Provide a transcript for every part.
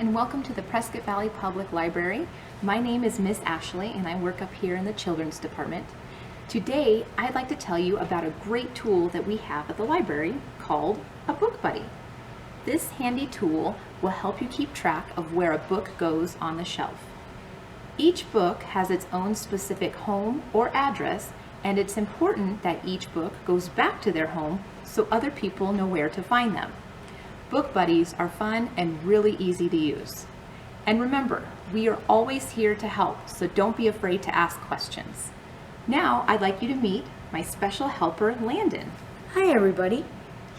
and welcome to the Prescott Valley Public Library. My name is Miss Ashley and I work up here in the Children's Department. Today, I'd like to tell you about a great tool that we have at the library called a Book Buddy. This handy tool will help you keep track of where a book goes on the shelf. Each book has its own specific home or address, and it's important that each book goes back to their home so other people know where to find them. Book buddies are fun and really easy to use. And remember, we are always here to help, so don't be afraid to ask questions. Now, I'd like you to meet my special helper, Landon. Hi everybody.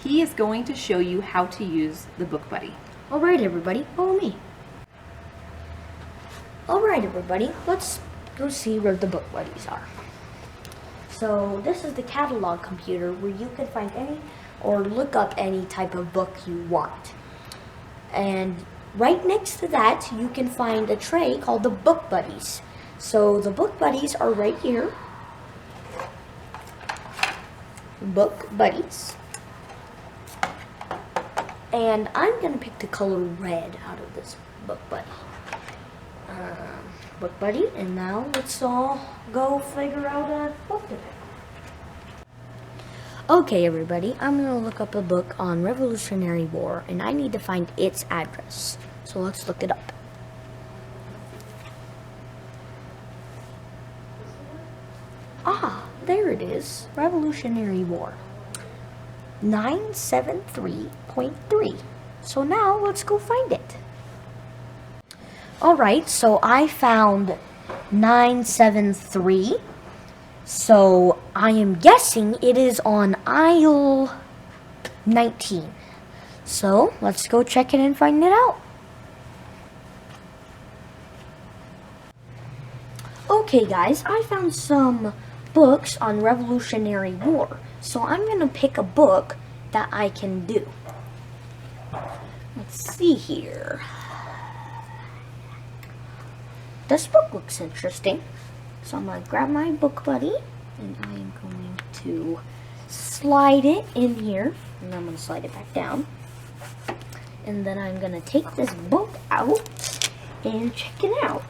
He is going to show you how to use the Book Buddy. Alright everybody, follow me. Alright everybody, let's go see where the Book Buddies are. So this is the catalog computer where you can find any or look up any type of book you want. And right next to that, you can find a tray called the Book Buddies. So the Book Buddies are right here. Book Buddies. And I'm going to pick the color red out of this Book Buddy. Book Buddy, and now let's all go figure out a book to pick. Okay everybody, I'm going to look up a book on Revolutionary War, and I need to find its address. So let's look it up. Ah, there it is. Revolutionary War. 973.3. So now let's go find it. Alright, so I found 973. So I am guessing it is on aisle 19. So let's go check it and find it out. Okay guys, I found some books on Revolutionary War. So I'm going to pick a book that I can do. Let's see here. This book looks interesting. So I'm going to grab my Book Buddy, and I am going to slide it in here, and I'm going to slide it back down. And then I'm going to take this book out and check it out.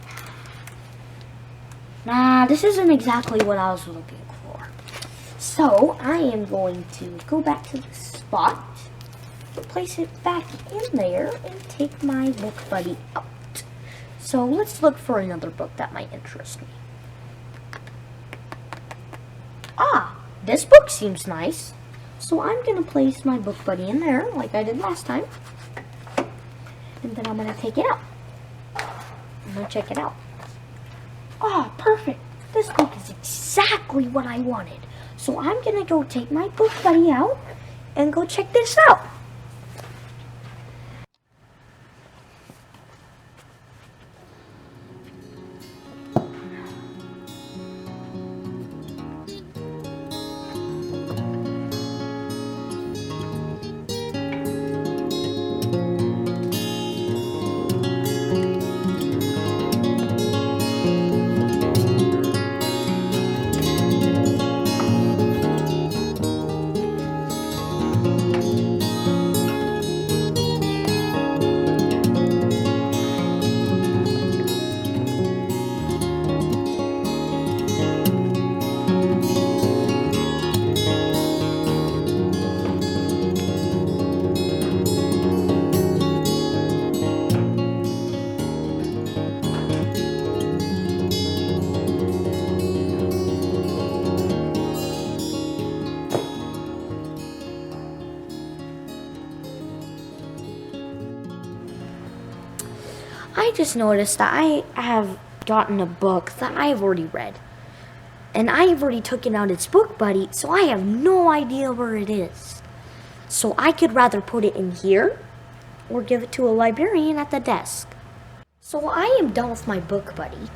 Nah, this isn't exactly what I was looking for. So I am going to go back to the spot, place it back in there, and take my Book Buddy out. So let's look for another book that might interest me. Ah, this book seems nice. So I'm going to place my Book Buddy in there like I did last time. And then I'm going to take it out. I'm going to check it out. Ah, perfect. This book is exactly what I wanted. So I'm going to go take my Book Buddy out and go check this out. I just noticed that I have gotten a book that I've already read. And I've already taken out its Book Buddy, so I have no idea where it is. So I could rather put it in here or give it to a librarian at the desk. So I am done with my Book Buddy.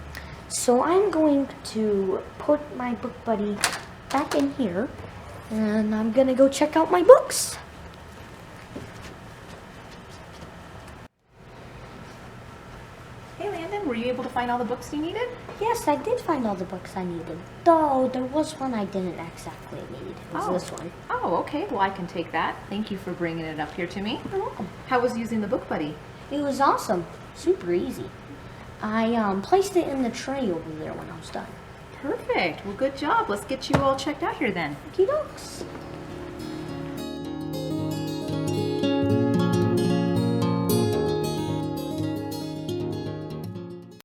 So I'm going to put my Book Buddy back in here, and I'm going to go check out my books. Hey Landon, were you able to find all the books you needed? Yes, I did find all the books I needed. Though there was one I didn't exactly need. It was this one. Oh, okay. Well, I can take that. Thank you for bringing it up here to me. You're welcome. How was using the Book Buddy? It was awesome. Super easy. I placed it in the tray over there when I was done. Perfect. Well, good job. Let's get you all checked out here then. Okie dokes.